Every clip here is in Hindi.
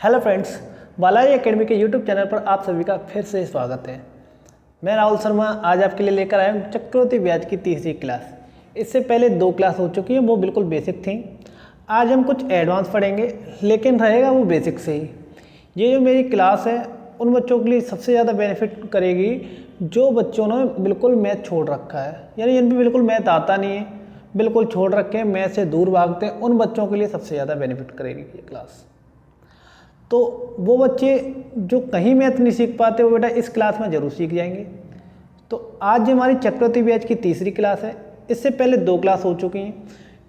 हेलो फ्रेंड्स, बालाजी एकेडमी के यूट्यूब चैनल पर आप सभी का फिर से स्वागत है। मैं राहुल शर्मा आज आपके लिए लेकर आया हूँ चक्रवृद्धि ब्याज की तीसरी क्लास। इससे पहले 2 क्लास हो चुकी हैं, वो बिल्कुल बेसिक थी। आज हम कुछ एडवांस पढ़ेंगे, लेकिन रहेगा वो बेसिक से ही। ये जो मेरी क्लास है उन बच्चों के लिए सबसे ज़्यादा बेनिफिट करेगी जो बच्चों ने बिल्कुल मैथ छोड़ रखा है, यानी जिन पर बिल्कुल मैथ आता नहीं है, बिल्कुल छोड़ रखे हैं, मैथ से दूर भागते हैं, उन बच्चों के लिए सबसे ज़्यादा बेनिफिट करेगी ये क्लास। तो वो बच्चे जो कहीं मैथ नहीं सीख पाते वो बेटा इस क्लास में ज़रूर सीख जाएंगे। तो आज हमारी चक्रवृद्धि ब्याज की तीसरी क्लास है। इससे पहले 2 क्लास हो चुकी हैं।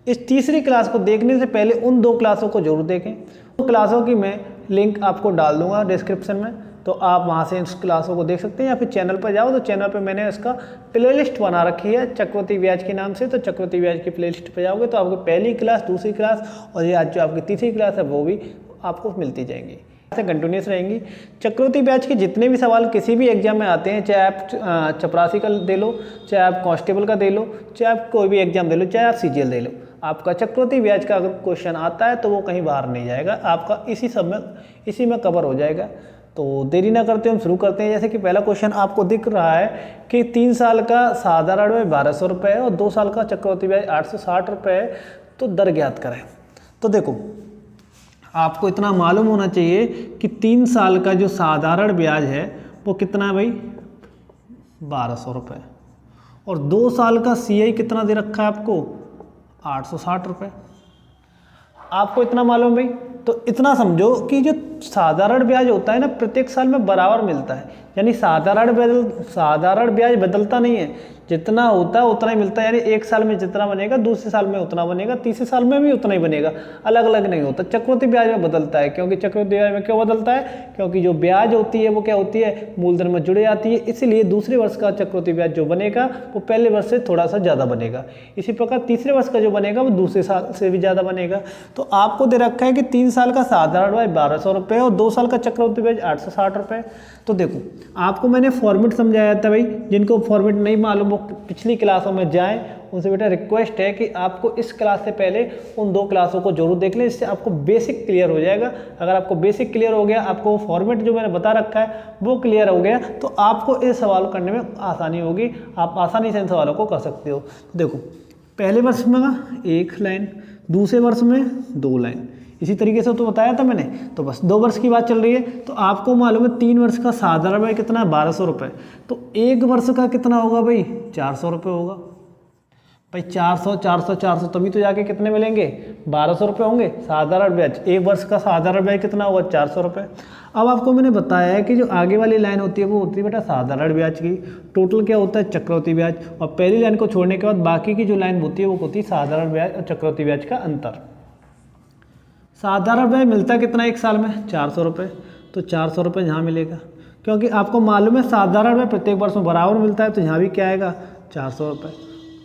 इस तीसरी क्लास को देखने से पहले उन 2 क्लासों को जरूर देखें। 2 क्लासों की मैं लिंक आपको डाल दूंगा डिस्क्रिप्शन में, तो आप वहाँ से इस क्लासों को देख सकते हैं, या फिर चैनल पर जाओ तो चैनल पर मैंने इसका प्लेलिस्ट बना रखी है चक्रवृद्धि ब्याज के नाम से। तो चक्रवृद्धि ब्याज की प्लेलिस्ट पर जाओगे तो आपकी पहली क्लास, दूसरी क्लास और ये आज जो आपकी तीसरी क्लास है वो भी आपको मिलती जाएंगी, ऐसे कंटिन्यूस रहेंगी। चक्रवृद्धि ब्याज के जितने भी सवाल किसी भी एग्जाम में आते हैं, चाहे आप चपरासी का दे लो, चाहे आप कांस्टेबल का दे लो, चाहे आप कोई भी एग्जाम दे लो, चाहे आप सीजीएल दे लो, आपका चक्रवृद्धि ब्याज का अगर क्वेश्चन आता है तो वो कहीं बाहर नहीं जाएगा, आपका इसी में कवर हो जाएगा। तो देरी ना करते हम शुरू करते हैं। जैसे कि पहला क्वेश्चन आपको दिख रहा है कि 3 साल का साधारण ब्याज 1200 रुपये और 2 साल का चक्रवृद्धि ब्याज 860 रुपये है, तो दर ज्ञात करें। तो देखो, आपको इतना मालूम होना चाहिए कि 3 साल का जो साधारण ब्याज है वो कितना है भाई, 1200 रुपये, और 2 साल का सीआई कितना दे रखा है आपको, 860 रुपये। आपको इतना मालूम भाई, तो इतना समझो कि जो साधारण ब्याज होता है ना, प्रत्येक साल में बराबर मिलता है, यानी साधारण ब्याज बदलता नहीं है, जितना होता है उतना ही मिलता है। यानी एक साल में जितना बनेगा दूसरे साल में उतना बनेगा, तीसरे साल में भी उतना ही बनेगा, अलग अलग नहीं होता। चक्रवृद्धि ब्याज में बदलता है, क्योंकि चक्रवृद्धि ब्याज में क्यों बदलता है, क्योंकि जो ब्याज होती है वो क्या होती है, मूलधन में जुड़े जाती है, इसीलिए दूसरे वर्ष का चक्रवृद्धि ब्याज जो बनेगा वो पहले वर्ष से थोड़ा सा ज़्यादा बनेगा। इसी प्रकार तीसरे वर्ष का जो बनेगा वो दूसरे साल से भी ज़्यादा बनेगा। तो आपको दे रखा है कि 3 साल का साधारण ब्याज 1200 रुपये और 2 साल का चक्रवृद्धि ब्याज 860 रुपये। तो देखो, आपको मैंने फॉर्मेट समझाया था भाई, जिनको फॉर्मेट नहीं मालूम वो पिछली क्लासों में जाएं, उनसे बेटा रिक्वेस्ट है कि आपको इस क्लास से पहले उन 2 क्लासों को जरूर देख लें, इससे आपको बेसिक क्लियर हो जाएगा। अगर आपको बेसिक क्लियर हो गया, आपको फॉर्मेट जो मैंने बता रखा है वो क्लियर हो गया, तो आपको इस सवाल करने में आसानी होगी, आप आसानी से इन सवालों को कर सकते हो। देखो, पहले वर्ष में 1 लाइन, दूसरे वर्ष में 2 लाइन, इसी तरीके से तो बताया था मैंने। तो बस 2 वर्ष की बात चल रही है। तो आपको मालूम है 3 वर्ष का साधारण ब्याज कितना है, 1200 रुपये, तो 1 वर्ष का कितना होगा भाई, 400 रुपये होगा भाई। 400 400 400 तभी तो जाके कितने मिलेंगे, 1200 रुपये होंगे साधारण ब्याज। 1 वर्ष का साधारण ब्याज कितना होगा, 400 रुपये। अब आपको मैंने बताया है कि जो आगे वाली लाइन होती है वो होती है बेटा साधारण ब्याज की, टोटल क्या होता है, चक्रवृद्धि ब्याज, और पहली लाइन को छोड़ने के बाद बाकी की जो लाइन होती है वो होती है साधारण ब्याज और चक्रवृद्धि ब्याज का अंतर। साधारण ब्याज मिलता कितना एक साल में, 400 रुपये, तो 400 रुपये यहाँ मिलेगा, क्योंकि आपको मालूम है साधारण ब्याज प्रत्येक वर्ष में बराबर मिलता है, तो यहाँ भी क्या आएगा, 400 रुपये।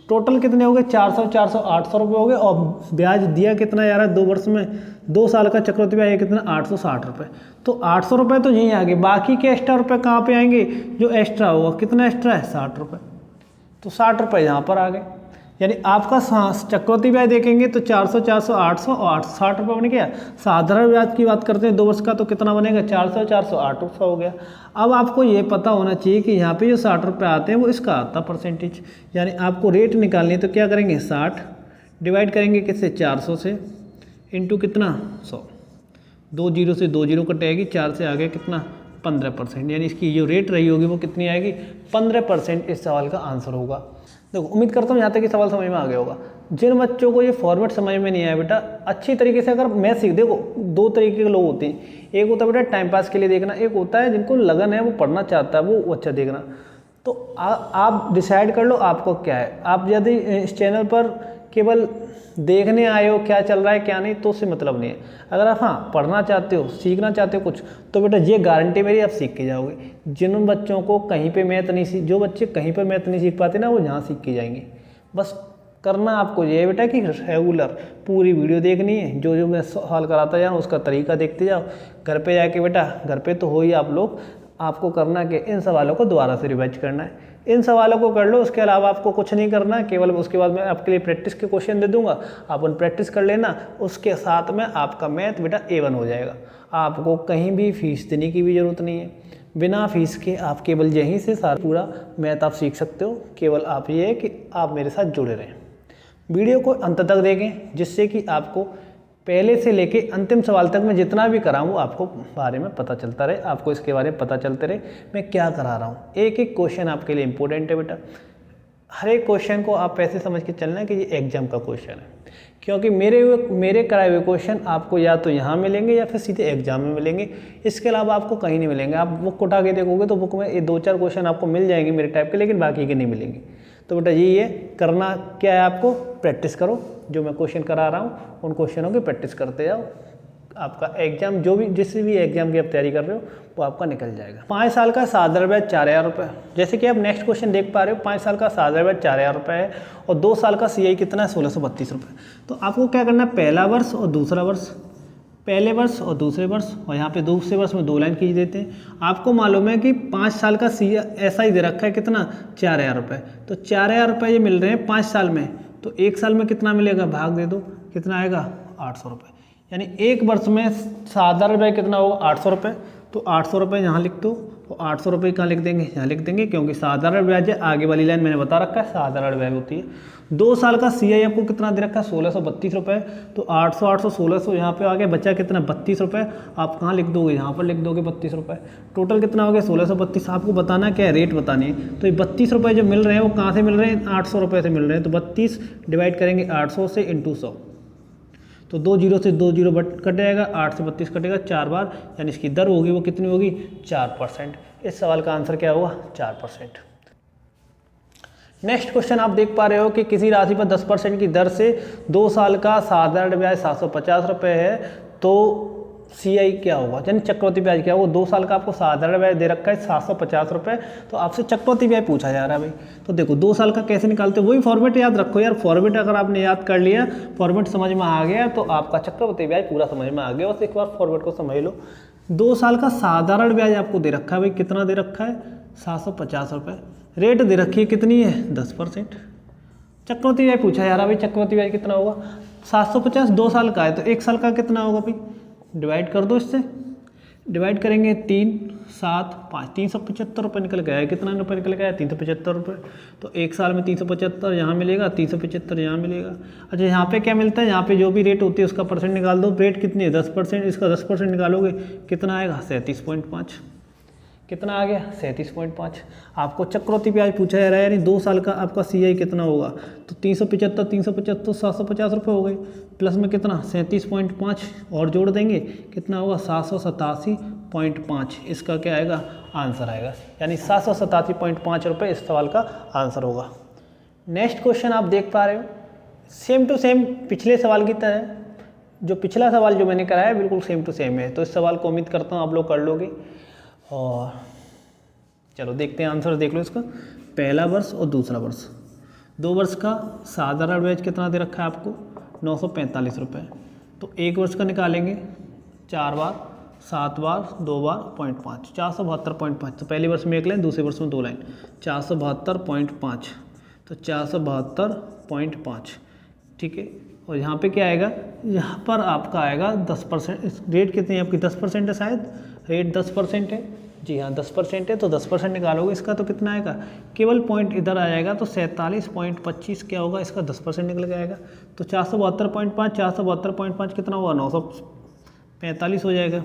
टोटल कितने हो गए, 400 400 800 रुपये हो गए, और ब्याज दिया कितना यार 2 वर्ष में, 2 साल का चक्रवृद्धि ब्याज कितना, 860 रुपये। तो 800 रुपये तो यहीं आ गए, बाकी के एक्स्ट्रा रुपये कहाँ पे आएंगे, जो एक्स्ट्रा होगा, कितना एक्स्ट्रा है, 60 रुपये, तो 60 रुपये यहाँ पर आ गए। यानी आपका चक्रवृद्धि ब्याज देखेंगे तो 400 400 800 और 860 रुपये बन गया। साधारण ब्याज की बात करते हैं 2 वर्ष का, तो कितना बनेगा, 400 400 800 हो गया। अब आपको ये पता होना चाहिए कि यहाँ पे जो 60 रुपये आते हैं वो इसका आता परसेंटेज, यानी आपको रेट निकालनी है तो क्या करेंगे, 60 डिवाइड करेंगे किससे, 400 से, इंटू कितना, 100, 2 जीरो से 2 जीरो कटेगी, 4 से आगे कितना, 15%, यानी इसकी जो रेट रही होगी वो कितनी आएगी, 15% इस सवाल का आंसर होगा। देखो, उम्मीद करता हूँ यहाँ तक कि सवाल समझ में आ गया होगा। जिन बच्चों को ये फॉर्मेट समझ में नहीं आया बेटा, अच्छी तरीके से अगर मैथ सीख, देखो 2 तरीके के लोग होते हैं, एक होता है बेटा टाइम पास के लिए देखना, एक होता है जिनको लगन है, वो पढ़ना चाहता है, वो अच्छा देखना। तो आप डिसाइड कर लो आपको क्या है। आप यदि इस चैनल पर केवल देखने आए हो क्या चल रहा है क्या नहीं, तो उससे मतलब नहीं है। अगर आप हाँ पढ़ना चाहते हो, सीखना चाहते हो कुछ, तो बेटा ये गारंटी मेरी, आप सीख के जाओगे। जिन बच्चों को कहीं पे मैथ नहीं सीख, जो बच्चे कहीं पर मैथ नहीं सीख पाते ना, वो यहाँ सीख के जाएंगे। बस करना आपको ये है बेटा कि रेगुलर पूरी वीडियो देखनी है, जो जो मैं सवाल कराता जाऊँ उसका तरीका देखते जाओ। घर पे जाके बेटा, घर पे तो हो ही आप लोग, आपको करना कि इन सवालों को दोबारा से रिवाइज करना है। इन सवालों को कर लो, उसके अलावा आपको कुछ नहीं करना है। केवल उसके बाद मैं आपके लिए प्रैक्टिस के क्वेश्चन दे दूंगा, आप उन प्रैक्टिस कर लेना। उसके साथ में आपका मैथ बेटा A1 हो जाएगा। आपको कहीं भी फीस देने की भी ज़रूरत नहीं है। बिना फीस के आप केवल यहीं से सारा पूरा मैथ आप सीख सकते हो। केवल आप ये है कि आप मेरे साथ जुड़े रहें, वीडियो को अंत तक देखें, जिससे कि आपको पहले से लेके अंतिम सवाल तक मैं जितना भी कराऊँ वो आपको बारे में पता चलता रहे, आपको इसके बारे में पता चलते रहे मैं क्या करा रहा हूँ। एक एक क्वेश्चन आपके लिए इम्पोर्टेंट है बेटा। हर एक क्वेश्चन को आप ऐसे समझ के चलना है कि ये एग्जाम का क्वेश्चन है, क्योंकि मेरे कराए हुए क्वेश्चन आपको या तो यहाँ मिलेंगे या फिर सीधे एग्जाम में मिलेंगे। इसके अलावा आपको कहीं नहीं मिलेंगे। आप बुक उठा के देखोगे तो बुक में ये 2-4 क्वेश्चन आपको मिल जाएंगे मेरे टाइप के, लेकिन बाकी के नहीं मिलेंगे। तो बेटा यही है, करना क्या है आपको, प्रैक्टिस करो। जो मैं क्वेश्चन करा रहा हूँ उन क्वेश्चनों की प्रैक्टिस करते जाओ। आपका एग्जाम जो भी जिस भी एग्जाम की आप तैयारी कर रहे हो वो आपका निकल जाएगा। 5 साल का साधारण ब्याज 4000 रुपये। जैसे कि आप नेक्स्ट क्वेश्चन देख पा रहे हो, 5 साल का साधारण ब्याज 4000 रुपये है और 2 साल का CI कितना है 1632 रुपये। तो आपको क्या करना है, पहला वर्ष और दूसरा वर्ष, पहले वर्ष और दूसरे वर्ष, और यहाँ पे दूसरे वर्ष में 2 लाइन खींच देते हैं। आपको मालूम है कि 5 साल का ऐसा ही दे रखा है कितना, 4000 रुपये। तो 4000 रुपये ये मिल रहे हैं 5 साल में, तो 1 साल में कितना मिलेगा, भाग दे दो, कितना आएगा 800 रुपये। यानी 1 वर्ष में साधारण ब्याज कितना होगा, 800 रुपये। तो 800 रुपये यहाँ लिख दो, तो 800 रुपये कहाँ लिख देंगे, यहाँ लिख देंगे, क्योंकि साधारण ब्याज है। आगे वाली लाइन मैंने बता रखा है साधारण ब्याज होती है। 2 साल का CI आपको कितना दे रखा है, 1632 रुपये। तो 800 800 1600 यहाँ पे आगे बचा कितना, 32 रुपये। आप कहाँ लिख दोगे, यहाँ पर लिख दोगे 32 रुपये। टोटल कितना हो गया, 1632। आपको बताना क्या है, रेट बतानी है। तो ये 32 रुपये जो मिल रहे हैं वो कहाँ से मिल रहे हैं, 800 रुपये से मिल रहे हैं। तो 32 डिवाइड करेंगे 800 से इंटू 100, तो 2 जीरो से 2 जीरो कट जाएगा, 8 से 32 कटेगा 4 बार, यानी इसकी दर होगी वो कितनी होगी, 4%। इस सवाल का आंसर क्या होगा, 4%। नेक्स्ट क्वेश्चन आप देख पा रहे हो कि किसी राशि पर 10% की दर से 2 साल का साधारण ब्याज 750 रुपये है, तो CI क्या होगा, यानी चक्रवृद्धि ब्याज क्या होगा। 2 साल का आपको साधारण ब्याज दे रखा है 750 रुपये, तो आपसे चक्रवृद्धि ब्याज पूछा जा रहा है भाई। तो देखो 2 साल का कैसे निकालते हो, वही फॉर्मेट याद रखो यार। फॉर्मेट अगर आपने याद कर लिया, फॉर्मेट समझ में आ गया, तो आपका चक्रवृद्धि ब्याज पूरा समझ में आ गया। बस एक बार फॉर्मेट को समझ लो। 2 साल का साधारण ब्याज आपको दे रखा है भाई, कितना दे रखा है, 750 रुपये। रेट दे रखी है कितनी है, 10%। चक्रवृद्धि ब्याज पूछा जा रहा है भाई, चक्रवृद्धि ब्याज कितना होगा, 750 2 साल का है, तो 1 साल का कितना होगा भाई, डिवाइड कर दो इससे। डिवाइड करेंगे 3 7 5, 375 रुपये निकल गया है। कितना रुपये निकल गया है, 375 रुपये। तो 1 साल में 375 यहाँ मिलेगा, 375 यहाँ मिलेगा। अच्छा यहाँ पे क्या मिलता है, यहाँ पे जो भी रेट होती है उसका परसेंट निकाल दो। रेट कितनी है, 10%, इसका 10% निकालोगे कितना आएगा, 37.5। कितना आ गया, 37.5। आपको चक्रवृद्धि ब्याज पूछा जा रहा है, यानी 2 साल का आपका CI कितना होगा, तो 375 750 रुपये हो गए, प्लस में कितना 37.5 और जोड़ देंगे, कितना होगा 787.5। इसका क्या आएगा, आंसर आएगा, यानी 787.5 रुपये इस सवाल का आंसर होगा। नेक्स्ट क्वेश्चन आप देख पा रहे हो, सेम टू सेम पिछले सवाल की तरह, जो पिछला सवाल जो मैंने कराया बिल्कुल सेम टू सेम है। तो इस सवाल को उम्मीद करता हूँ आप लोग कर लोगे। और चलो देखते हैं आंसर, देख लो इसका। पहला वर्ष और दूसरा वर्ष, 2 वर्ष का साधारण ब्याज कितना दे रखा है आपको, 945 रुपये। तो 1 वर्ष का निकालेंगे 4 बार, 7 बार, 2 बार, 0.5, 472.5। तो पहले वर्ष में 1 लाइन, दूसरे वर्ष में 2 लाइन, 472.5। तो 472.5, ठीक है। और यहाँ पे क्या आएगा, यहाँ पर आपका आएगा 10%। रेट कितनी है आपकी, 10% है शायद, रेट 10% है, जी हाँ 10% है। तो 10% निकालोगे इसका तो कितना आएगा, केवल पॉइंट इधर आ जाएगा, तो 47.25 क्या होगा, इसका 10% निकल के आएगा। तो 472.5 472.5 कितना हुआ, 945 हो जाएगा।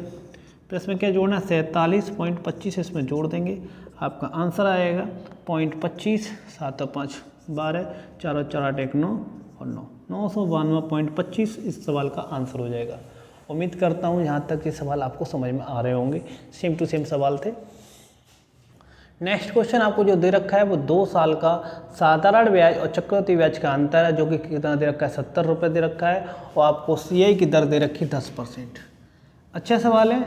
प्लस में क्या जोड़ना है, 47.25 इसमें जोड़ देंगे, आपका आंसर आएगा 0.25 7 5 12 4 4 8 1 9 और 992.25 इस सवाल का आंसर हो जाएगा। उम्मीद करता हूँ यहाँ तक ये सवाल आपको समझ में आ रहे होंगे, सेम टू सेम सवाल थे। नेक्स्ट क्वेश्चन आपको जो दे रखा है वो 2 साल का साधारण ब्याज और चक्रवृद्धि ब्याज का अंतर है, जो कि कितना दे रखा है, 70 रुपये दे रखा है, और आपको CI की दर दे रखी है 10%। अच्छा सवाल है,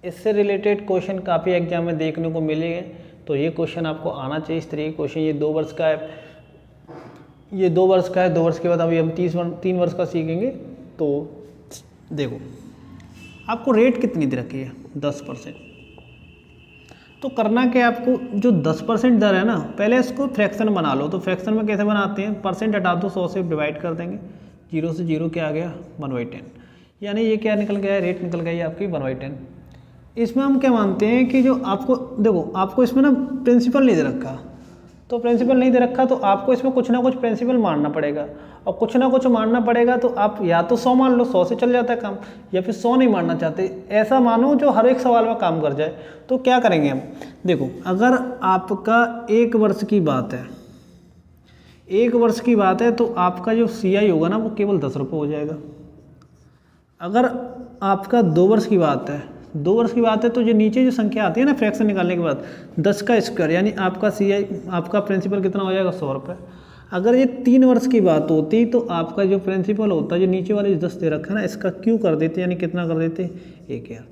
इससे रिलेटेड क्वेश्चन काफ़ी एग्जाम में देखने को मिलेंगे, तो ये क्वेश्चन आपको आना चाहिए। इस तरीके क्वेश्चन, ये 2 वर्ष का है, ये 2 वर्ष का है। 2 वर्ष के बाद अभी हम 3 वर्ष का सीखेंगे। तो देखो आपको रेट कितनी दे रखी है, 10%। तो करना क्या है आपको, जो 10% दर है ना, पहले इसको फ्रैक्शन बना लो। तो फ्रैक्शन में कैसे बनाते हैं, परसेंट हटा दो, 100 से डिवाइड कर देंगे, 0 से 0 क्या आ गया, 1/10। यानी ये क्या निकल गया है, रेट निकल गई है आपकी 1/10। इसमें हम क्या मानते हैं कि जो आपको देखो, आपको इसमें ना प्रिंसिपल नहीं दे रखा, तो प्रिंसिपल नहीं दे रखा तो आपको इसमें कुछ ना कुछ प्रिंसिपल मानना पड़ेगा, और कुछ ना कुछ मानना पड़ेगा तो आप या तो 100 मान लो, 100 से चल जाता है काम, या फिर 100 नहीं मानना चाहते, ऐसा मानो जो हर एक सवाल में काम कर जाए। तो क्या करेंगे हम, देखो अगर आपका 1 वर्ष की बात है, 1 वर्ष की बात है तो आपका जो CI होगा ना वो केवल 10 रुपये हो जाएगा। अगर आपका 2 वर्ष की बात है, 2 वर्ष की बात है तो जो नीचे जो संख्या आती है ना फ्रैक्शन निकालने के बाद 10 का स्क्वायर, यानी आपका CI आपका प्रिंसिपल कितना हो जाएगा, 100 रुपये। अगर ये 3 वर्ष की बात होती तो आपका जो प्रिंसिपल होता है, जो नीचे वाले जो 10 दे रखा है ना, इसका क्यू कर देते, यानी कितना कर देते, 1000।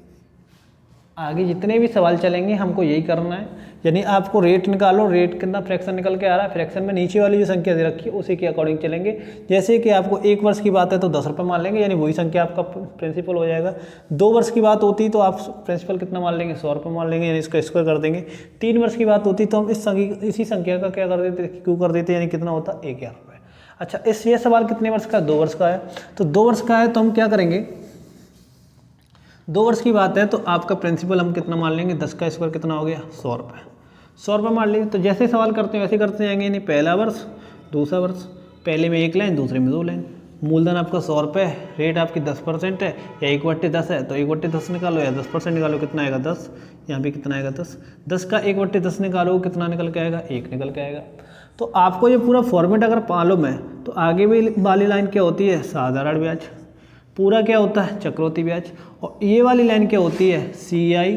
आगे जितने भी सवाल चलेंगे हमको यही करना है, यानी आपको रेट निकालो, रेट कितना फ्रैक्शन निकल के आ रहा है, फ्रैक्शन में नीचे वाली जो संख्या दे रखी है उसी के अकॉर्डिंग चलेंगे। जैसे कि आपको 1 वर्ष की बात है तो 10 रुपये मान लेंगे, यानी वही संख्या आपका प्रिंसिपल हो जाएगा। 2 वर्ष की बात होती तो आप प्रिंसिपल कितना मान लेंगे, 100 रुपये मान लेंगे, यानी इसका स्क्वायर कर देंगे। 3 वर्ष की बात होती तो हम इसी संख्या का क्या कर देते, क्यू कर देते, यानी कितना होता, 1000 रुपये। अच्छा, ये सवाल कितने वर्ष का, 2 वर्ष का है, तो 2 वर्ष का है तो हम क्या करेंगे, 2 वर्ष की बात है तो आपका प्रिंसिपल हम कितना मान लेंगे, 10 का स्क्वायर कितना हो गया, 100 रुपये। 100 रुपये मान लीजिए। तो जैसे सवाल करते हैं वैसे करते जाएंगे, यानी पहला वर्ष, दूसरा वर्ष, पहले में 1 लाइन, दूसरे में 2 लाइन। मूलधन आपका 100 रुपये, रेट आपकी 10% है, या 1/10 है तो 1/10 निकालो, या 10% निकालो, कितना आएगा 10, यहाँ भी कितना आएगा 10। 10 का 1/10 निकालो, कितना निकल के आएगा, 1 निकल के आएगा। तो आपको ये पूरा फॉर्मेट अगर मालूम है तो आगे भी वाली लाइन क्या होती है, साधारण ब्याज, पूरा क्या होता है, चक्रवृद्धि ब्याज, और ये वाली लाइन क्या होती है, CI,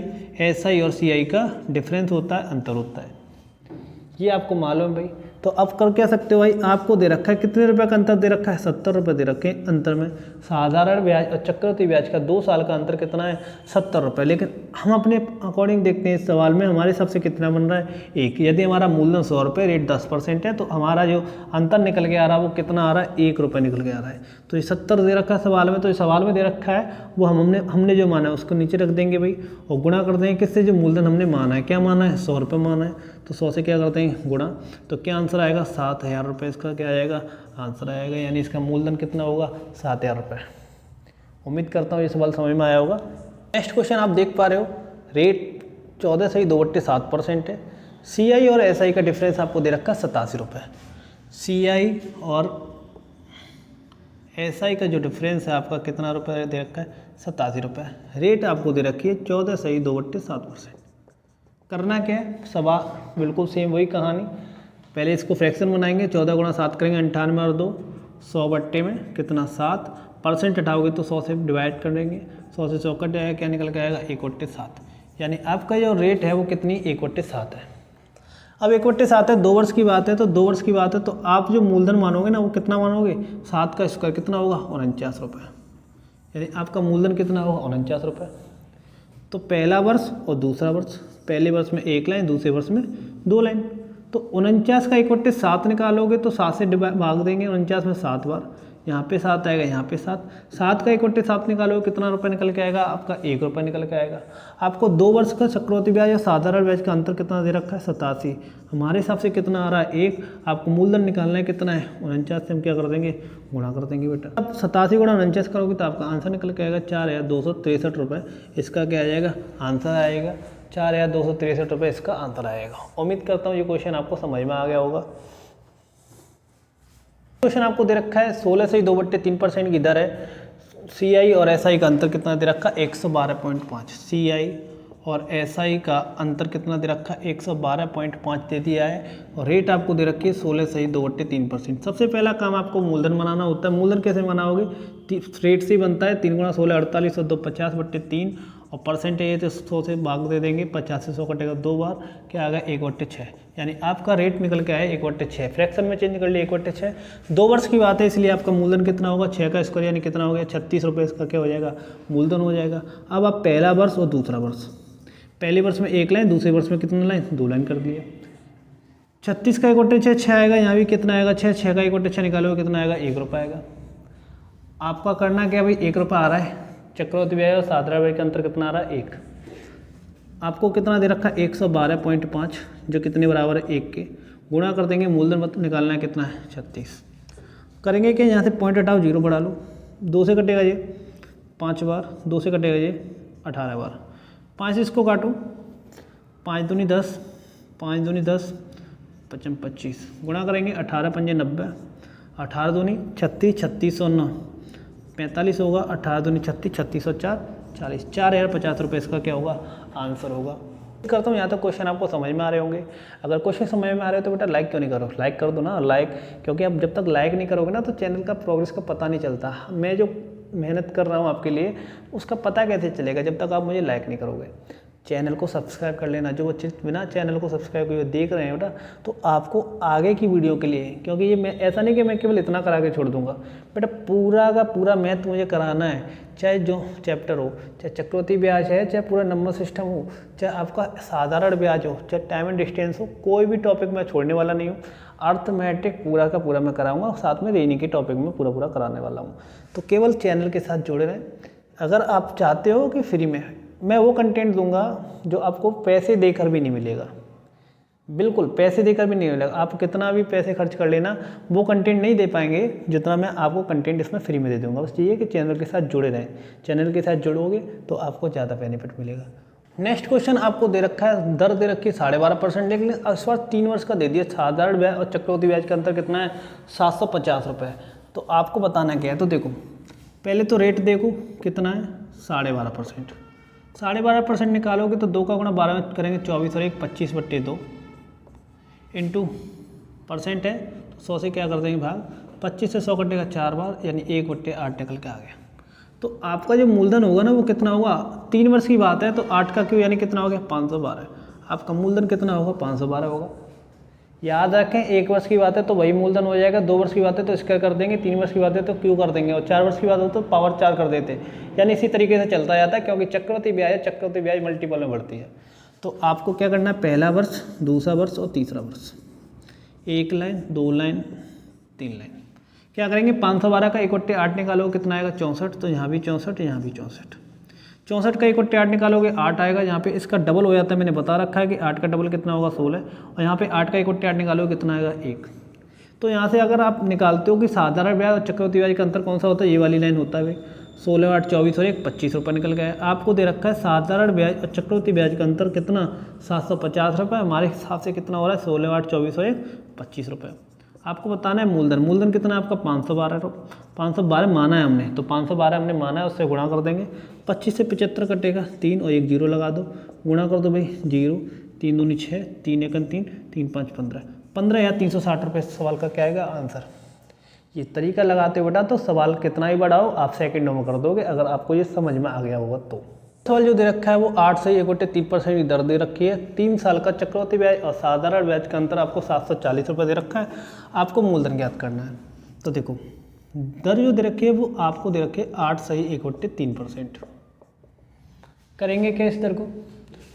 SI और CI का डिफरेंस होता है, अंतर होता है। ये आपको मालूम है भाई। तो अब कर क्या सकते हो भाई, आपको दे रखा है कितने रुपए का अंतर दे रखा है, 70 रुपये दे रखे हैं अंतर में। साधारण ब्याज और चक्रवृद्धि ब्याज का 2 साल का अंतर कितना है, 70 रुपये। लेकिन हम अपने अकॉर्डिंग देखते हैं इस सवाल में हमारे हिसाब से कितना बन रहा है, 1। यदि हमारा मूलधन 100 रुपये, रेट 10% है, तो हमारा जो अंतर निकल के आ रहा है वो कितना आ रहा है, 1 रुपये निकल के आ रहा है। तो ये 70 दे रखा है सवाल में, तो इस सवाल में दे रखा है वो हमने जो माना है उसको नीचे रख देंगे भाई, और गुणा कर देंगे किससे, जो मूलधन हमने माना है, क्या माना है, 100 रुपये माना है, तो 100 से क्या करते हैं गुणा, तो क्या आंसर आएगा, 7000 रुपये इसका क्या आएगा, आंसर आएगा। यानी इसका मूलधन कितना होगा, 7000 रुपये। उम्मीद करता हूँ ये सवाल समझ में आया होगा। नेक्स्ट क्वेश्चन आप देख पा रहे हो, रेट 14/2/7% है, CI और SI का डिफरेंस आपको दे रखा है 87 रुपये। CI और SI का जो डिफरेंस है आपका कितना रुपये दे रखा है, 87 रुपये। रेट आपको दे रखी है 14/2/7%। करना क्या है, सवाल बिल्कुल सेम वही कहानी, पहले इसको फ्रैक्शन बनाएंगे, 14 गुणा 7 करेंगे, 98 और 2, 100 बट्टे में कितना 7, परसेंट हटाओगे तो 100 से डिवाइड कर देंगे, 100 से 100 कट जाएगा, क्या निकल के आएगा, 1/7। यानी आपका जो रेट है वो कितनी, 1/7 है। अब 1/7 है, 2 वर्ष की बात है, तो 2 वर्ष की बात है तो आप जो मूलधन मानोगे ना वो कितना मानोगे, 7 का स्क्वायर कितना होगा, 49 रुपये। यानी आपका मूलधन कितना होगा, 49 रुपये। तो पहला वर्ष और दूसरा वर्ष, पहले वर्ष में 1 लाइन, दूसरे वर्ष में 2 लाइन, तो 49 का 1/7 निकालोगे तो 7 से भाग देंगे, 49 में 7 बार, यहाँ पे 7 आएगा, यहाँ पे 7, 7 का 1/7 निकालोगे कितना रुपये निकल के आएगा, आपका 1 रुपये निकल के आएगा। आपको 2 वर्ष का चक्रवृद्धि ब्याज और साधारण ब्याज का अंतर कितना दे रखा है, 87, हमारे हिसाब से कितना आ रहा है, 1। आपको मूलधन निकालना है कितना है, 49 से हम क्या कर देंगे, गुणा कर देंगे बेटा। अब 87 गुणा 49 करोगे तो आपका आंसर निकल के आएगा 4263 रुपये। इसका क्या आ जाएगा, आंसर आएगा 4263 रुपये, इसका आंसर आएगा। उम्मीद करता हूँ ये क्वेश्चन आपको समझ में आ गया होगा। क्वेश्चन आपको दे रखा है 16/2/3% की दर है, CI और SI का अंतर कितना दे रखा है, 112.5। CI और SI का अंतर कितना दे रखा है, 112.5 दे दिया है, और रेट आपको दे रखी है 16/2/3%। सबसे पहला काम आपको मूलधन बनाना होता है। मूलधन कैसे बनाओगे, रेट से बनता है, 3 गुणा 16 48 और 2 50/3, और परसेंट है तो 100 से भाग दे देंगे, 50 से 100 कटेगा 2 बार, क्या आ गया 1/6। यानी आपका रेट निकल के आया 1/6। फ्रैक्शन में चेंज कर लिया 1/6। 2 वर्ष की बात है इसलिए आपका मूलधन कितना होगा, 6 का स्क्वायर यानी कितना हो गया, 36 रुपये इसका क्या हो जाएगा, मूलधन हो जाएगा। अब आप पहला वर्ष और दूसरा वर्ष, पहले वर्ष में 1 लाइन, दूसरे वर्ष में कितना लाइन, 2 लाइन कर दिए। 36 का 1/6 6 आएगा, यहाँ भी कितना आएगा 6, 6 का 1/6 निकालोगे कितना आएगा, 1 रुपये आएगा। आपका करना क्या भाई, 1 रुपये आ रहा है, चक्रवृद्धि ब्याज और साधारण ब्याज का अंतर कितना आ रहा है, 1। आपको कितना दे रखा है, 112.5, जो कितने बराबर है 1 के, गुणा कर देंगे, मूलधन निकालना है कितना है, 36। करेंगे कि यहाँ से पॉइंट हटाओ, 0 बढ़ा लो, 2 से कटेगा ये, 5 बार, 2 से कटेगा ये 18 बार, 5 से इसको काटो, 5 दूनी 10, 5 दूनी 10, 5 25, गुणा करेंगे 18 पंजे 90, 18 दूनी 36, 3609, 45 होगा, 18 दूनी 36, 3604, 40, 4050 रुपये इसका क्या होगा आंसर होगा। करता हूँ यहाँ तक क्वेश्चन आपको समझ में आ रहे होंगे। अगर क्वेश्चन समझ में आ रहे हो तो बेटा लाइक क्यों नहीं करो, लाइक कर दो ना लाइक, क्योंकि आप जब तक लाइक नहीं करोगे ना तो चैनल का प्रोग्रेस का पता नहीं चलता। मैं जो मेहनत कर रहा हूँ आपके लिए उसका पता कैसे चलेगा जब तक आप मुझे लाइक नहीं करोगे। चैनल को सब्सक्राइब कर लेना, जो बच्चे बिना चैनल को सब्सक्राइब किए देख रहे हैं बेटा, तो आपको आगे की वीडियो के लिए, क्योंकि ये मैं ऐसा नहीं कि मैं केवल इतना करा के छोड़ दूंगा बेटा, पूरा का पूरा मैथ मुझे कराना है, चाहे जो चैप्टर हो, चाहे चक्रवृद्धि ब्याज है, चाहे पूरा नंबर सिस्टम हो, चाहे आपका साधारण ब्याज हो, चाहे टाइम एंड डिस्टेंस हो, कोई भी टॉपिक मैं छोड़ने वाला नहीं हूँ। अर्थमेटिक पूरा का पूरा मैं कराऊंगा, साथ में रीजनिंग के टॉपिक में पूरा कराने वाला हूँ। तो केवल चैनल के साथ जुड़े रहें। अगर आप चाहते हो कि फ्री में मैं वो कंटेंट दूंगा जो आपको पैसे देकर भी नहीं मिलेगा, बिल्कुल पैसे देकर भी नहीं मिलेगा, आप कितना भी पैसे खर्च कर लेना वो कंटेंट नहीं दे पाएंगे जितना मैं आपको कंटेंट इसमें फ्री में दे दूंगा। बस ये कि चैनल के साथ जुड़े रहें, चैनल के साथ जुड़ोगे तो आपको ज़्यादा बेनिफिट मिलेगा। नेक्स्ट क्वेश्चन आपको दे रखा है, दर दे रखी है 12.5%, लेकिन इस बार 3 वर्ष का दे दिया। साधारण ब्याज और चक्रवृद्धि ब्याज का अंतर कितना है 750 रुपये। तो आपको बताना क्या है, तो देखो पहले तो रेट देखो कितना है 12.5%, 12.5% निकालोगे तो 2 का गुणा 12 में करेंगे 24 और 1 25/2 इंटू परसेंट है तो 100 से क्या कर देंगे भाग, 25 से 100 कटेगा 4 बार, यानी 1/8 निकल के आ गया। तो आपका जो मूलधन होगा ना वो कितना होगा, 3 वर्ष की बात है तो 8 का क्यों, यानी कितना हो गया 512। आपका मूलधन कितना होगा 512 होगा। याद रखें 1 वर्ष की बात है तो वही मूलधन हो जाएगा, 2 वर्ष की बात है तो स्क्वायर कर देंगे, 3 वर्ष की बात है तो क्यों कर देंगे, और 4 वर्ष की बात हो तो पावर 4 कर देते, यानी इसी तरीके से चलता जाता है, क्योंकि चक्रवृद्धि ब्याज मल्टीपल में बढ़ती है। तो आपको क्या करना है, पहला वर्ष, दूसरा वर्ष और तीसरा वर्ष, 1 लाइन 2 लाइन 3 लाइन। क्या करेंगे 512 का 1/8 निकालोगे कितना आएगा 64, तो यहाँ भी 64, यहाँ भी 64। 64 का 1/8 निकालोगे 8 आएगा, यहाँ पे इसका डबल हो जाता है, मैंने बता रखा है कि 8 का डबल कितना होगा 16, और यहाँ पे 8 का 1/8 निकालोगे कितना आएगा 1। तो यहाँ से अगर आप निकालते हो कि साधारण ब्याज और चक्रवृद्धि ब्याज का अंतर कौन सा होता है, ये वाली लाइन होता है भाई, 16 8 24 और 1 25 रुपये निकल गया है। आपको दे रखा है साधारण ब्याज और चक्रवृद्धि ब्याज का अंतर कितना 750 रुपये, हमारे हिसाब से कितना हो रहा है 16 8 24 और 1 25 रुपये। आपको बताना है मूलधन कितना है आपका 512 माना है हमने, तो 512 हमने माना है, उससे गुणा कर देंगे, 25 से 75 कटेगा 3 और 1 जीरो लगा दो, गुणा कर दो भाई 0, 3 दूनी 6, 3 1 3, 3 5 15 या 360 रुपये सवाल का क्या आएगा आंसर। ये तरीका लगाते हो बेटा तो सवाल कितना ही बढ़ाओ आप सेकंडों में कर दोगे, अगर आपको ये समझ में आ गया होगा तो। सवाल जो दे रखा है वो 8 से 1/3% की दर दे रखी है, 3 साल का चक्रवृद्धि ब्याज और साधारण ब्याज का अंतर आपको 740 रुपये दे रखा है, आपको मूलधन ज्ञात करना है। तो देखो दर जो दे रखी है वो आपको दे रखी है 8 से 1/3%। करेंगे क्या इस दर को,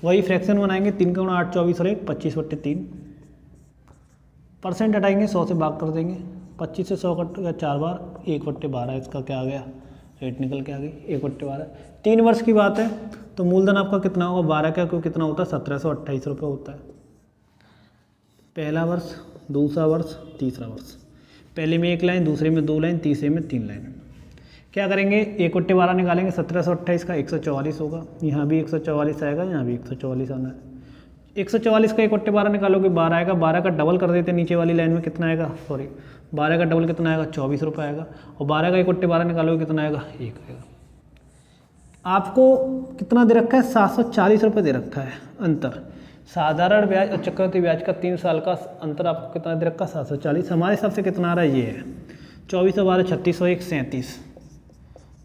वही फ्रैक्शन बनाएंगे, 3 का गुणा 8 24 और 1 25/3, परसेंट हटाएंगे 100 से भाग कर देंगे, 25 से 100 कट गया 4 बार, 1/12 इसका क्या आ गया रेट निकल के आ गई 1/12। 3 वर्ष की बात है तो मूलधन आपका कितना होगा 12 का क्यों कितना होता है 1728 रुपये होता है। पहला वर्ष, दूसरा वर्ष, तीसरा वर्ष, पहले में 1 लाइन, दूसरे में 2 लाइन, तीसरे में 3 लाइन। क्या करेंगे 1/12 निकालेंगे, 1728 का 144 होगा, यहाँ भी 144 आएगा, यहाँ भी 144 आना है। 144 का 1/12 निकालोगे 12 आएगा, 12 का डबल कर देते नीचे वाली लाइन में कितना आएगा, 12 का डबल कितना आएगा 24 रुपये आएगा, और 12 का 1/12 निकालोगे कितना आएगा 1 आएगा। आपको कितना दे रखा है 740 रुपये दे रखा है अंतर, साधारण ब्याज और चक्रवृद्धि ब्याज का 3 साल का अंतर आपको कितना दे रखा है 740, हमारे हिसाब से कितना आ रहा है ये है 24 और 12 36 और 1 37।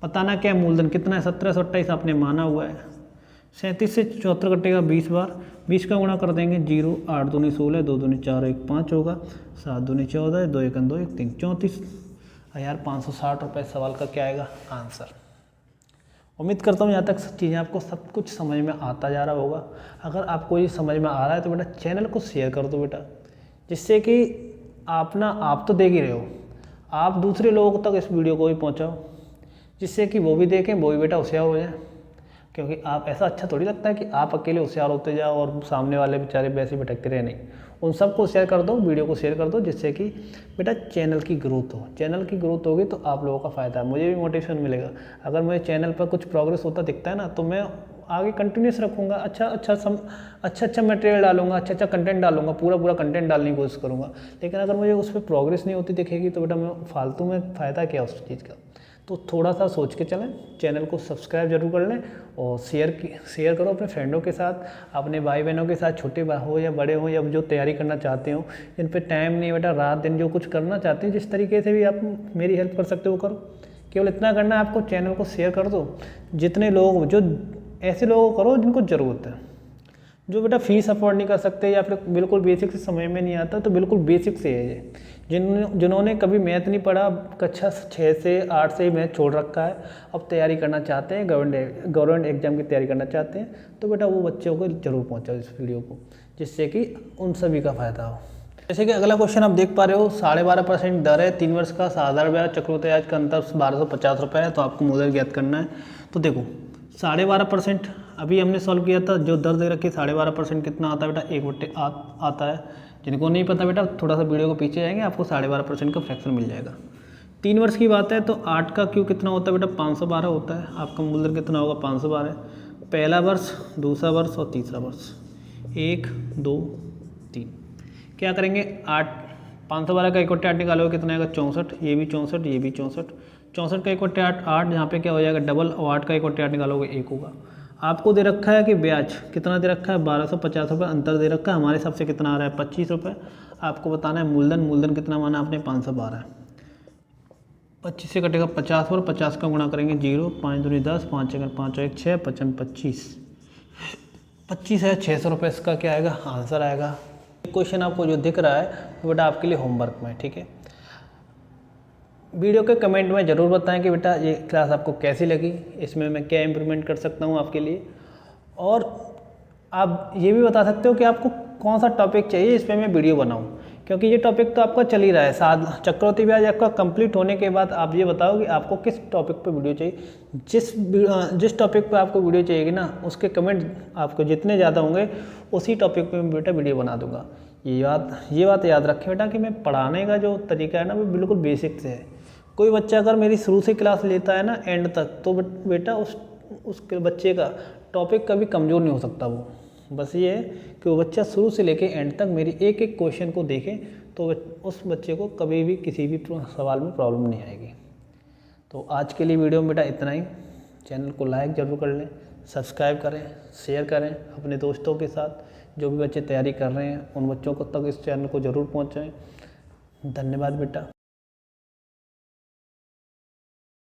बताना क्या है मूलधन कितना है 1728 आपने माना हुआ है, 37 से 74 कटेगा 20 बार, 20 का गुणा कर देंगे 0, 8 दूनी 16, 2 दूनी 4 1 5 होगा, 7 दूनी 14, 2 1 2 1 3 34 यार 560 रुपये सवाल का क्या आएगा आंसर। उम्मीद करता हूँ यहाँ तक चीज़ें आपको सब कुछ समझ में आता जा रहा होगा। अगर आपको ये समझ में आ रहा है तो बेटा चैनल को शेयर कर दो बेटा, जिससे कि आप तो देख ही रहे हो, आप दूसरे लोगों तक इस वीडियो को भी पहुँचाओ, जिससे कि वो भी देखें, वो भी बेटा होशियार हो जाए। क्योंकि आप ऐसा अच्छा थोड़ी लगता है कि आप अकेले होशियार होते जाओ और सामने वाले बेचारे वैसे भटकते रहे, नहीं, उन सबको शेयर कर दो, वीडियो को शेयर कर दो, जिससे कि बेटा चैनल की ग्रोथ हो। चैनल की ग्रोथ होगी तो आप लोगों का फ़ायदा है, मुझे भी मोटिवेशन मिलेगा। अगर मेरे चैनल पर कुछ प्रोग्रेस होता दिखता है ना, तो मैं आगे कंटिन्यूस रखूँगा, अच्छा मटेरियल डालूंगा, अच्छा कंटेंट डालूंगा, पूरा कंटेंट डालने की कोशिश करूँगा। लेकिन अगर मुझे उस पर प्रोग्रेस नहीं होती दिखेगी तो बेटा मैं फालतू में फ़ायदा क्या उस चीज़ का। तो थोड़ा सा सोच के चलें, चैनल को सब्सक्राइब जरूर कर लें और शेयर करो अपने फ्रेंडों के साथ, अपने भाई बहनों के साथ, छोटे हो या बड़े हो या जो तैयारी करना चाहते हो, जिन पे टाइम नहीं बेटा, रात दिन जो कुछ करना चाहते हैं, जिस तरीके से भी आप मेरी हेल्प कर सकते हो वो करो। केवल इतना करना है आपको, चैनल को शेयर कर दो। जितने लोग, जो ऐसे लोगों को करो जिनको ज़रूरत है, जो बेटा फीस अफोर्ड नहीं कर सकते या फिर बिल्कुल बेसिक से समझ में नहीं आता, तो बिल्कुल बेसिक से है ये। जिन्होंने कभी मैथ नहीं पढ़ा, कक्षा 6 से 8 से ही मैथ छोड़ रखा है, अब तैयारी करना चाहते हैं, गवर्नमेंट एग्जाम की तैयारी करना चाहते हैं, तो बेटा वो बच्चों को जरूर पहुँचाओ इस वीडियो को, जिससे कि उन सभी का फ़ायदा हो। जैसे कि अगला क्वेश्चन आप देख पा रहे हो, 12.5% दर है, 3 वर्ष का साधारण ब्याज चक्रवृद्धि ब्याज का अंतर 1250 है। तो आपको मूलधन ज्ञात करना है। तो देखो 12.5% अभी हमने सॉल्व किया था, जो दर दे रखी है 12.5% कितना आता है बेटा, 1/8 आता है। जिनको नहीं पता बेटा थोड़ा सा वीडियो को पीछे जाएंगे, आपको 12.5% का फ्रैक्शन मिल जाएगा। 3 वर्ष की बात है तो 8 का क्यू कितना होता है बेटा, 512 होता है। आपका मूलधन कितना होगा, 512। पहला वर्ष, दूसरा वर्ष और तीसरा वर्ष, 1 2 3। क्या करेंगे, 512 का 1/8 निकालोगे कितना आएगा, 64। ये भी 64, ये भी 64। 64 का 1/8 8, यहाँ पे क्या हो जाएगा डबल, और 8 का 1/8 निकालोगे 1 होगा। आपको दे रखा है कि ब्याज कितना दे रखा है, 1250 रुपये अंतर दे रखा है। हमारे हिसाब से कितना आ रहा है, 25 रुपये। आपको बताना है मूलधन कितना माना आपने, 512 है। 25 से कटेगा 50 और 50 का गुणा करेंगे 0, 5 दूनी 10, 5 1 5 1 6, 55 25 25 है, 600 रुपये इसका क्या आएगा, आंसर आएगा। क्वेश्चन आपको जो दिख रहा है वो बेटा आपके लिए होमवर्क में, ठीक है। वीडियो के कमेंट में ज़रूर बताएं कि बेटा ये क्लास आपको कैसी लगी, इसमें मैं क्या इम्प्रूवमेंट कर सकता हूँ आपके लिए। और आप ये भी बता सकते हो कि आपको कौन सा टॉपिक चाहिए इस पर मैं वीडियो बनाऊँ, क्योंकि ये टॉपिक तो आपका चल ही रहा है। चक्रवृद्धि ब्याज आपका कंप्लीट होने के बाद आप ये बताओ कि आपको किस टॉपिक पर वीडियो चाहिए। जिस टॉपिक पर आपको वीडियो चाहिएगी ना, उसके कमेंट आपको जितने ज़्यादा होंगे उसी टॉपिक पर मैं बेटा वीडियो बना दूँगा। ये बात याद रखें बेटा कि मैं पढ़ाने का जो तरीका है ना वो बिल्कुल बेसिक से है। कोई बच्चा अगर मेरी शुरू से क्लास लेता है ना एंड तक, तो बेटा उस बच्चे का टॉपिक कभी कमज़ोर नहीं हो सकता। वो बस ये है कि वो बच्चा शुरू से लेके एंड तक मेरी एक एक क्वेश्चन को देखे, तो उस बच्चे को कभी भी किसी भी सवाल में प्रॉब्लम नहीं आएगी। तो आज के लिए वीडियो में बेटा इतना ही। चैनल को लाइक ज़रूर कर लें, सब्सक्राइब करें, शेयर करें अपने दोस्तों के साथ। जो भी बच्चे तैयारी कर रहे हैं उन बच्चों को तक इस चैनल को ज़रूर पहुँचाएँ। धन्यवाद बेटा।